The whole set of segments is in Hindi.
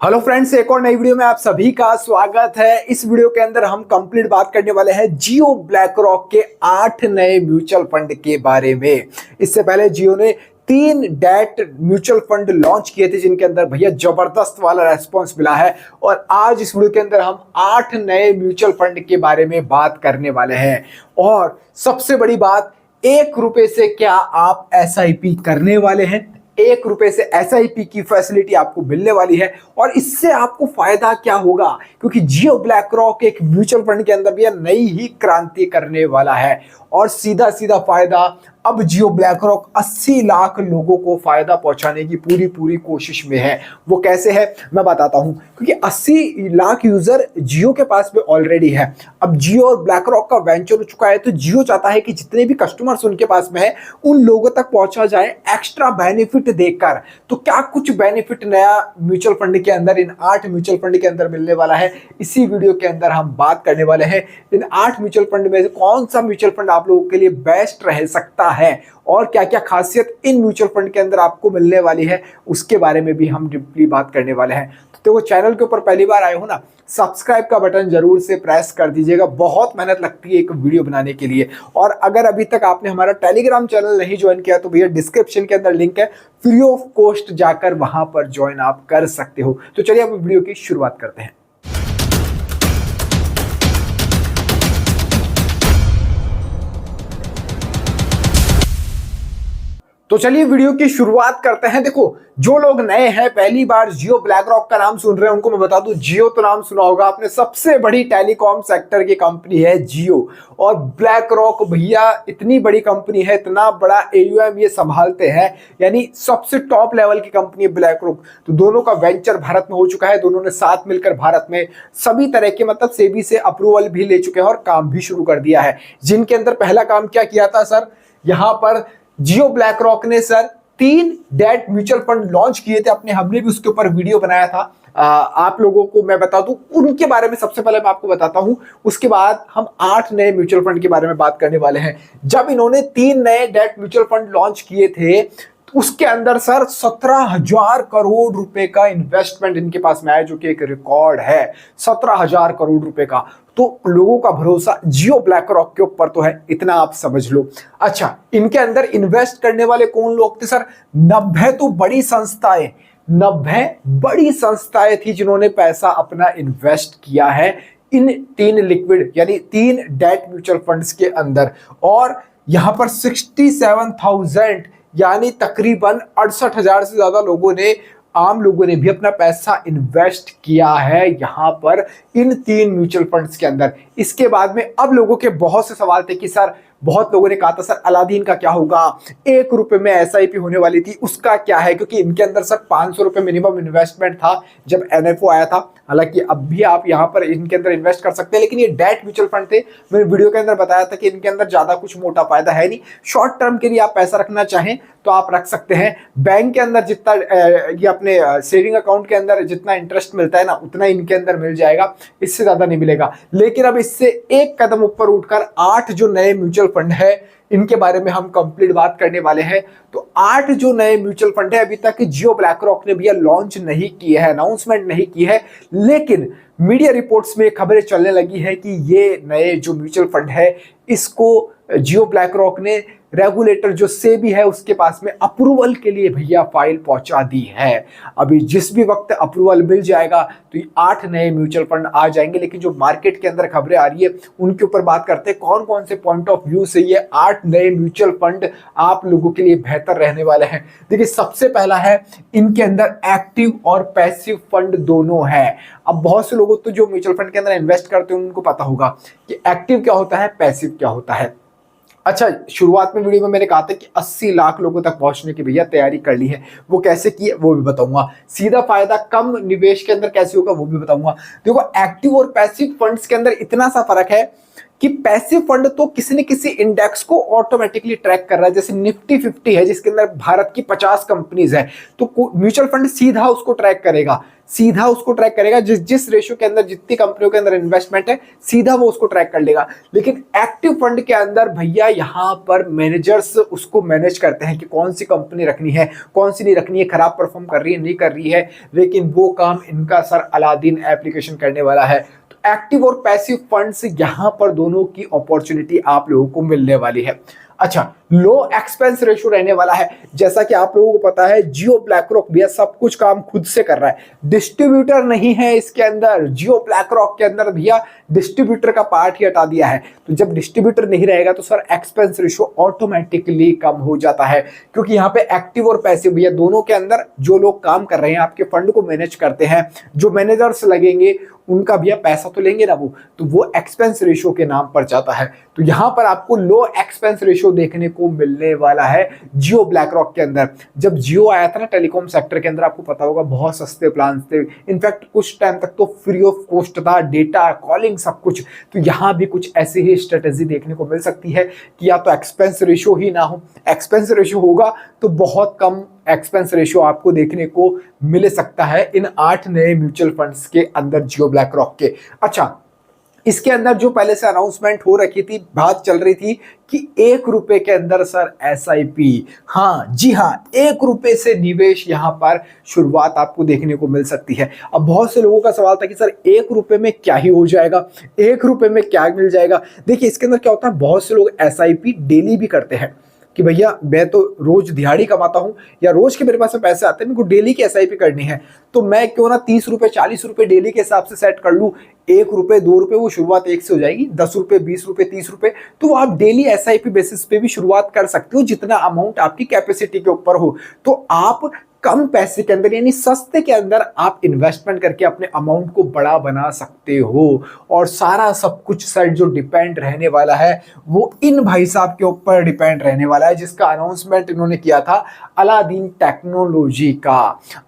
हेलो फ्रेंड्स, एक और नई वीडियो में आप सभी का स्वागत है। इस वीडियो के अंदर हम कंप्लीट बात करने वाले हैं जियो ब्लैक रॉक के 8 नए म्यूचुअल फंड के बारे में। इससे पहले जियो ने 3 डेट म्यूचुअल फंड लॉन्च किए थे जिनके अंदर भैया जबरदस्त वाला रेस्पॉन्स मिला है। और आज इस वीडियो के अंदर हम 8 नए म्यूचुअल फंड के बारे में बात करने वाले हैं। और सबसे बड़ी बात, 1 रुपए से क्या आप SIP करने वाले हैं? 1 रुपए से SIP की फैसिलिटी आपको मिलने वाली है। और इससे आपको फायदा क्या होगा? क्योंकि जियो ब्लैक रॉक एक म्यूचुअल फंड के अंदर भी नई ही क्रांति करने वाला है। और सीधा सीधा फायदा, अब जियो ब्लैक रॉक 80 लाख लोगों को फायदा पहुंचाने की पूरी कोशिश में है। वो कैसे है मैं बताता हूं। क्योंकि 80 लाख यूजर जियो के पास में ऑलरेडी है। अब जियो और ब्लैक रॉक का वेंचर हो चुका है, तो जियो चाहता है कि जितने भी कस्टमर्स उनके पास में है उन लोगों तक पहुंचा जाए एक्स्ट्रा बेनिफिट देकर। तो क्या कुछ बेनिफिट नया म्यूचुअल फंड के अंदर, इन 8 म्यूचुअल फंड के अंदर मिलने वाला है, इसी वीडियो के अंदर हम बात करने वाले हैं। इन 8 म्यूचुअल फंड में से कौन सा म्यूचुअल फंड आप लोगों के लिए बेस्ट रह सकता है और क्या क्या खासियत इन म्यूचुअल फंड के अंदर आपको मिलने वाली है, उसके बारे में भी हम डीपली बात करने वाले हैं। तो वो चैनल के ऊपर पहली बार आए हो ना, सब्सक्राइब का बटन जरूर से प्रेस कर दीजिएगा। बहुत मेहनत लगती है एक वीडियो बनाने के लिए। और अगर अभी तक आपने हमारा टेलीग्राम चैनल नहीं ज्वाइन किया तो भैया डिस्क्रिप्शन के अंदर लिंक है, फ्री ऑफ कॉस्ट जाकर वहां पर ज्वाइन आप कर सकते हो। तो चलिए अब वीडियो की शुरुआत करते हैं। तो चलिए वीडियो की शुरुआत करते हैं। देखो, जो लोग नए हैं, पहली बार जियो ब्लैक रॉक का नाम सुन रहे हैं, उनको मैं बता दूं, जियो तो नाम सुना होगा आपने, सबसे बड़ी टेलीकॉम सेक्टर की कंपनी है जियो। और ब्लैक रॉक भैया इतनी बड़ी कंपनी है, इतना बड़ा AUM ये संभालते हैं, यानी सबसे टॉप लेवल की कंपनी है ब्लैक रॉक। तो दोनों का वेंचर भारत में हो चुका है। दोनों ने साथ मिलकर भारत में सभी तरह के, मतलब सेबी से अप्रूवल भी ले चुके हैं और काम भी शुरू कर दिया है। जिनके अंदर पहला काम क्या किया था सर, यहां पर जियो ब्लैक रॉक ने sir 3 debt mutual fund launch किए थे अपने। हमने भी उसके ऊपर वीडियो बनाया था। आप लोगों को मैं बता दूं उनके बारे में, सबसे पहले मैं आपको बताता हूं, उसके बाद हम 8 नए म्यूचुअल फंड के बारे में बात करने वाले हैं। जब इन्होंने 3 नए डेट म्यूचुअल फंड लॉन्च किए थे, उसके अंदर सर 17,000 करोड़ रुपए का इन्वेस्टमेंट इनके पास में आया, जो कि एक रिकॉर्ड है। 17,000 करोड़ रुपए का। तो लोगों का भरोसा जियो ब्लैक रॉक के ऊपर तो है, इतना आप समझ लो। अच्छा, इनके अंदर इन्वेस्ट करने वाले कौन लोग थे सर? 90 तो बड़ी संस्थाएं, 90 बड़ी संस्थाएं थी जिन्होंने पैसा अपना इन्वेस्ट किया है इन 3 लिक्विड यानी 3 डेट म्यूचुअल फंड्स के अंदर। और यहां पर 67,000 यानी तकरीबन 68,000 से ज्यादा लोगों ने, आम लोगों ने भी अपना पैसा इन्वेस्ट किया है यहां पर इन 3 म्यूचुअल फंड्स के अंदर। इसके बाद में अब लोगों के बहुत से सवाल थे कि सर, बहुत लोगों ने कहा था सर अलादीन का क्या होगा, 1 रुपए में SIP होने वाली थी, उसका क्या है? क्योंकि इनके अंदर सर 500 रुपए मिनिमम इन्वेस्टमेंट था जब NFO आया था। हालांकि अब भी आप यहां पर इनके अंदर इन्वेस्ट कर सकते हैं, लेकिन ये डेट म्यूचुअल फंड थे। मैंने वीडियो के अंदर बताया था कि इनके अंदर ज्यादा कुछ मोटा फायदा है नहीं। शॉर्ट टर्म के लिए आप पैसा रखना चाहें तो आप रख सकते हैं। बैंक के अंदर जितना ये अपने सेविंग अकाउंट के अंदर जितना इंटरेस्ट मिलता है ना, उतना इनके अंदर मिल जाएगा, इससे ज्यादा नहीं मिलेगा। लेकिन अब इससे एक कदम ऊपर उठकर 8 जो नए म्यूचुअल फंड है, इनके बारे में हम कंप्लीट बात करने वाले हैं। तो 8 जो नए म्यूचुअल फंड है, अभी तक जियो ब्लैक रॉक ने भैया लॉन्च नहीं किए है, अनाउंसमेंट नहीं की है, लेकिन मीडिया रिपोर्ट्स में खबरें चलने लगी है कि ये नए जो म्यूचुअल फंड है, इसको जियो ब्लैक रॉक ने रेगुलेटर जो सेबी है उसके पास में अप्रूवल के लिए भैया फाइल पहुंचा दी है। अभी जिस भी वक्त अप्रूवल मिल जाएगा तो ये 8 नए म्यूचुअल फंड आ जाएंगे। लेकिन जो मार्केट के अंदर खबरें आ रही है उनके ऊपर बात करते हैं, कौन कौन से पॉइंट ऑफ व्यू से ये 8 नए म्यूचुअल फंड आप लोगों के लिए बेहतर रहने वाले हैं। देखिए, सबसे पहला है, इनके अंदर एक्टिव और पैसिव फंड दोनों है। अब बहुत से लोगों तो जो म्यूचुअल फंड के अंदर इन्वेस्ट करते हैं उनको पता होगा कि एक्टिव क्या होता है, पैसिव क्या होता है। अच्छा, शुरुआत में वीडियो में मैंने कहा था कि 80 लाख लोगों तक पहुंचने की भैया तैयारी कर ली है। वो कैसे की है वो भी बताऊंगा। सीधा फायदा कम निवेश के अंदर कैसे होगा वो भी बताऊंगा। देखो, एक्टिव और पैसिव फंड्स के अंदर इतना सा फर्क है कि पैसिव फंड तो किसी न किसी इंडेक्स को ऑटोमेटिकली ट्रैक कर रहा है। जैसे निफ्टी 50 है जिसके अंदर भारत की 50 कंपनीज है, तो म्यूचुअल फंड सीधा उसको ट्रैक करेगा। सीधा उसको ट्रैक करेगा, जिस जिस रेशियो के अंदर जितनी कंपनियों के अंदर इन्वेस्टमेंट है सीधा वो उसको ट्रैक कर लेगा। लेकिन एक्टिव फंड के अंदर भैया यहाँ पर मैनेजर्स उसको मैनेज करते हैं कि कौन सी कंपनी रखनी है, कौन सी नहीं रखनी है, खराब परफॉर्म कर रही है नहीं कर रही है। लेकिन वो काम इनका सर अलादीन एप्लीकेशन करने वाला है। तो एक्टिव और पैसिव फंड्स यहां पर दोनों की अपॉर्चुनिटी आप लोगों को मिलने वाली है। अच्छा, लो एक्सपेंस रेशियो रहने वाला है। जैसा कि आप लोगों को पता है जियो ब्लैक रॉक भैया सब कुछ काम खुद से कर रहा है, डिस्ट्रीब्यूटर नहीं है इसके अंदर। जियो ब्लैक रॉक के अंदर भैया डिस्ट्रीब्यूटर का पार्ट ही हटा दिया है। तो जब डिस्ट्रीब्यूटर नहीं रहेगा तो सर एक्सपेंस रेशियो ऑटोमेटिकली कम हो जाता है, क्योंकि यहाँ पे एक्टिव और पैसिव भैया दोनों के अंदर जो लोग काम कर रहे हैं आपके फंड को मैनेज करते हैं, जो मैनेजर्स लगेंगे उनका भैया पैसा तो लेंगे ना वो एक्सपेंस रेशियो के नाम पर जाता है। तो यहां पर आपको लो एक्सपेंस रेशियो देखने को मिलने वाला है जियो ब्लैक रॉक के अंदर। जब जियो आया था ना टेलीकॉम सेक्टर के अंदर, आपको पता होगा बहुत सस्ते प्लान थे, इनफैक्ट कुछ टाइम तक तो फ्री ऑफ कॉस्ट था, डेटा कॉलिंग सब कुछ। तो यहां भी कुछ ऐसी ही स्ट्रेटेजी देखने को मिल सकती है कि या तो एक्सपेंस रेशियो ही ना हो, एक्सपेंस रेशियो होगा तो बहुत कम एक्सपेंस रेशियो आपको देखने को मिल सकता है इन 8 नए म्यूचुअल फंड्स के अंदर जियो ब्लैक रॉक के। अच्छा, इसके अंदर जो पहले से अनाउंसमेंट हो रखी थी, बात चल रही थी कि 1 रुपए के अंदर सर SIP, हाँ जी हाँ, 1 रुपए से निवेश यहां पर शुरुआत आपको देखने को मिल सकती है। अब बहुत से लोगों का सवाल था कि सर 1 रुपए में क्या ही हो जाएगा, 1 रुपए में क्या मिल जाएगा। देखिए इसके अंदर क्या होता है, बहुत से लोग SIP डेली भी करते हैं कि भैया मैं तो रोज दिहाड़ी कमाता हूं या रोज के मेरे पास में पैसे आते हैं, मेरे को डेली की SIP करनी है, तो मैं क्यों ना 30 रुपए 40 रुपए डेली के हिसाब से सेट कर लूं। 1 रुपए 2 रुपए वो शुरुआत 1 से हो जाएगी, 10 रुपए 20 रुपए 30 रुपए, तो आप डेली SIP बेसिस पे भी शुरुआत कर सकते हो, जितना अमाउंट आपकी कैपेसिटी के ऊपर हो। तो आप कम पैसे के अंदर यानी सस्ते के अंदर आप इन्वेस्टमेंट करके अपने अमाउंट को बड़ा बना सकते हो। और सारा सब कुछ सर जो डिपेंड रहने वाला है वो इन भाई साहब के ऊपर डिपेंड रहने वाला है, जिसका अनाउंसमेंट इन्होंने किया था अलादीन टेक्नोलॉजी का।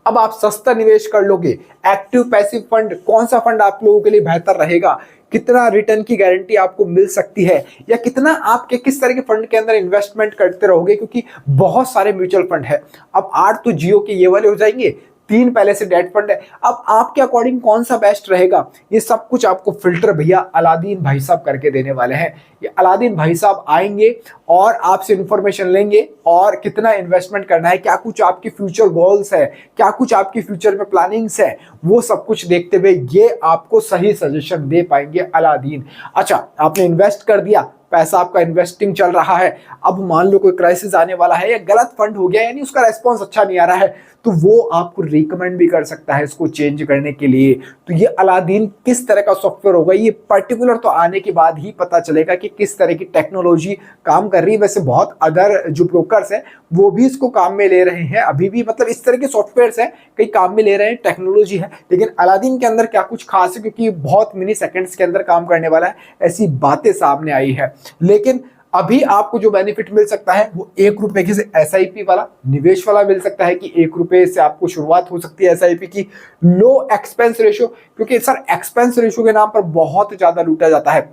अब आप सस्ता निवेश कर लोगे, एक्टिव पैसिव फंड, कौन सा फंड आप लोगों के लिए बेहतर रहेगा, कितना रिटर्न की गारंटी आपको मिल सकती है, या कितना आपके किस तरह के फंड के अंदर इन्वेस्टमेंट करते रहोगे, क्योंकि बहुत सारे म्यूचुअल फंड है। अब 8 तो जियो के ये वाले हो जाएंगे, 3 पहले से डेट फंड है। अब आपके अकॉर्डिंग कौन सा बेस्ट रहेगा, ये सब कुछ आपको फिल्टर भैया अलादीन भाई साहब करके देने वाले हैं। ये अलादीन भाई साहब आएंगे और आपसे इंफॉर्मेशन लेंगे और कितना इन्वेस्टमेंट करना है, क्या कुछ आपकी फ्यूचर गोल्स है, क्या कुछ आपकी फ्यूचर में प्लानिंग्स है, वो सब कुछ देखते हुए ये आपको सही सजेशन दे पाएंगे अलादीन। अच्छा, आपने इन्वेस्ट कर दिया, पैसा आपका इन्वेस्टिंग चल रहा है, अब मान लो कोई क्राइसिस आने वाला है या गलत फंड हो गया यानी उसका रेस्पॉन्स अच्छा नहीं आ रहा है, तो वो आपको रिकमेंड भी कर सकता है इसको चेंज करने के लिए। तो ये अलादीन किस तरह का सॉफ्टवेयर होगा ये पर्टिकुलर तो आने के बाद ही पता चलेगा कि किस तरह की टेक्नोलॉजी काम कर रही है। वैसे बहुत अदर जो ब्रोकर्स हैं वो भी इसको काम में ले रहे हैं अभी भी, मतलब इस तरह के सॉफ्टवेयर्स हैं कई काम में ले रहे हैं, टेक्नोलॉजी है। लेकिन अलादीन के अंदर क्या कुछ खास है, क्योंकि बहुत मिनी सेकंड्स के अंदर काम करने वाला है, ऐसी बातें सामने आई है। लेकिन अभी आपको जो बेनिफिट मिल सकता है वो 1 रुपए के से SIP वाला निवेश वाला मिल सकता है कि 1 रुपए से आपको शुरुआत हो सकती है SIP की। लो एक्सपेंस रेशियो, क्योंकि सर एक्सपेंस रेशियो के नाम पर बहुत ज्यादा लूटा जाता है।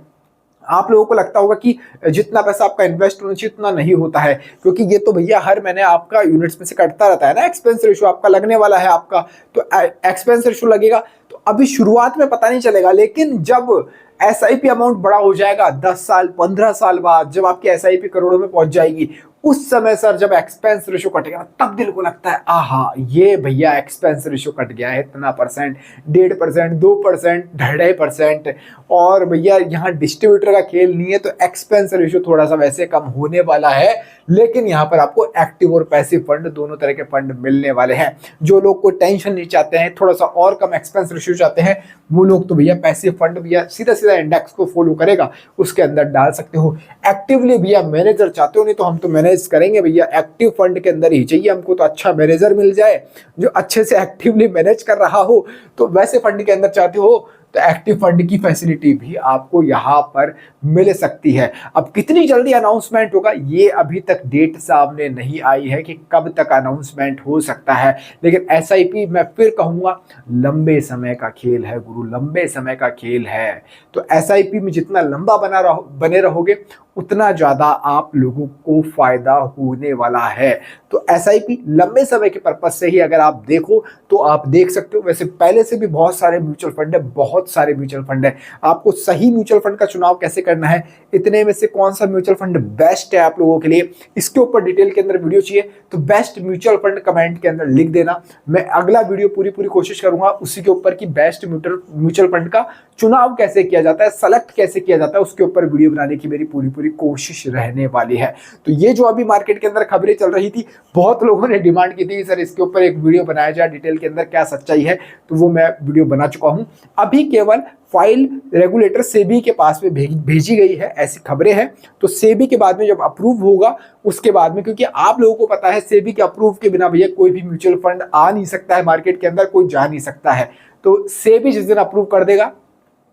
आप लोगों को लगता होगा कि जितना पैसा आपका इन्वेस्ट होना चाहिए उतना नहीं होता है, क्योंकि ये तो भैया हर महीने आपका यूनिट्स में से कटता रहता है ना, एक्सपेंस रेशियो आपका लगने वाला है आपका, तो एक्सपेंस रेशियो लगेगा। तो अभी शुरुआत में पता नहीं चलेगा, लेकिन जब SIP अमाउंट बड़ा हो जाएगा 10 साल 15 साल बाद, जब आपकी SIP करोड़ों में पहुंच जाएगी, उस समय सर जब एक्सपेंस रेशियो कटेगा तब दिल को लगता है आहा ये भैया एक्सपेंस रेशियो कट गया है इतना परसेंट, 1.5%, 2%, 2.5%। और भैया यहाँ डिस्ट्रीब्यूटर का खेल नहीं है, तो एक्सपेंस रेशियो थोड़ा सा वैसे कम होने वाला है। लेकिन यहाँ पर आपको एक्टिव और पैसिव फंड दोनों तरह के फंड मिलने वाले हैं। जो लोग को टेंशन नहीं चाहते हैं, थोड़ा सा और कम एक्सपेंस रेशियो चाहते हैं, वो लोग तो भैया पैसिव फंड भैया सीधा सीधा इंडेक्स को फॉलो करेगा, उसके अंदर डाल सकते हो। एक्टिवली भैया मैनेजर चाहते हो, नहीं तो हम तो मैनेज करेंगे भैया, एक्टिव फंड के अंदर ही चाहिए हमको, तो अच्छा मैनेजर मिल जाए जो अच्छे से एक्टिवली मैनेज कर रहा हो। तो वैसे फंड के अंदर चाहते हो तो एक्टिव फंड की फैसिलिटी भी आपको यहाँ पर मिल सकती है। अब कितनी जल्दी अनाउंसमेंट होगा ये अभी तक डेट सामने नहीं आई है कि कब तक अनाउंसमेंट हो सकता है, लेकिन एसआईपी मैं फिर कहूंगा लंबे समय का खेल है गुरु, लंबे समय का खेल है। तो एसआईपी में जितना लंबा बने रहोगे उतना ज्यादा आप लोगों को फायदा होने वाला है। तो एसआईपी लंबे समय के पर्पज से ही अगर आप देखो तो आप देख सकते हो। वैसे पहले से भी बहुत सारे म्यूचुअल फंड है, बहुत सारे म्यूचुअल फंड है। आपको सही म्यूचुअल फंड का चुनाव कैसे करना है, इतने में से कौन सा म्यूचुअल फंड बेस्ट है आप लोगों के लिए, इसके ऊपर डिटेल के अंदर वीडियो चाहिए तो बेस्ट म्यूचुअल फंड कमेंट के अंदर लिख देना। मैं अगला वीडियो पूरी कोशिश करूंगा उसी के ऊपर कि बेस्ट म्यूचुअल फंड का चुनाव कैसे किया जाता है, सेलेक्ट कैसे किया जाता है, उसके ऊपर वीडियो बनाने की मेरी पूरी कोशिश रहने वाली है। तो ये जो अभी मार्केट के अंदर खबरें चल रही थी, बहुत लोगों ने डिमांड की थी सर इसके ऊपर एक वीडियो बनाया जाए डिटेल के अंदर, क्या सच्चाई है, तो वो मैं वीडियो बना चुका हूं। अभी केवल फाइल रेगुलेटर सेबी के पास में भेजी गई है, ऐसी खबरें हैं। तो सेबी के बाद में जब अप्रूव होगा उसके बाद में, क्योंकि आप लोगों को पता है सेबी के अप्रूव के बिना भैया कोई भी म्यूचुअल फंड आ नहीं सकता है मार्केट के अंदर, कोई जा नहीं सकता है। तो सेबी जिस दिन अप्रूव कर देगा,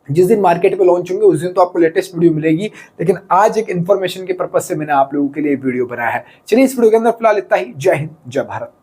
जिस दिन मार्केट पे लॉन्च होंगे उस दिन तो आपको लेटेस्ट वीडियो मिलेगी, लेकिन आज एक इन्फॉर्मेशन के पर्पज से मैंने आप लोगों के लिए वीडियो बनाया है। चलिए इस वीडियो के अंदर फिलहाल इतना ही। जय हिंद, जय भारत।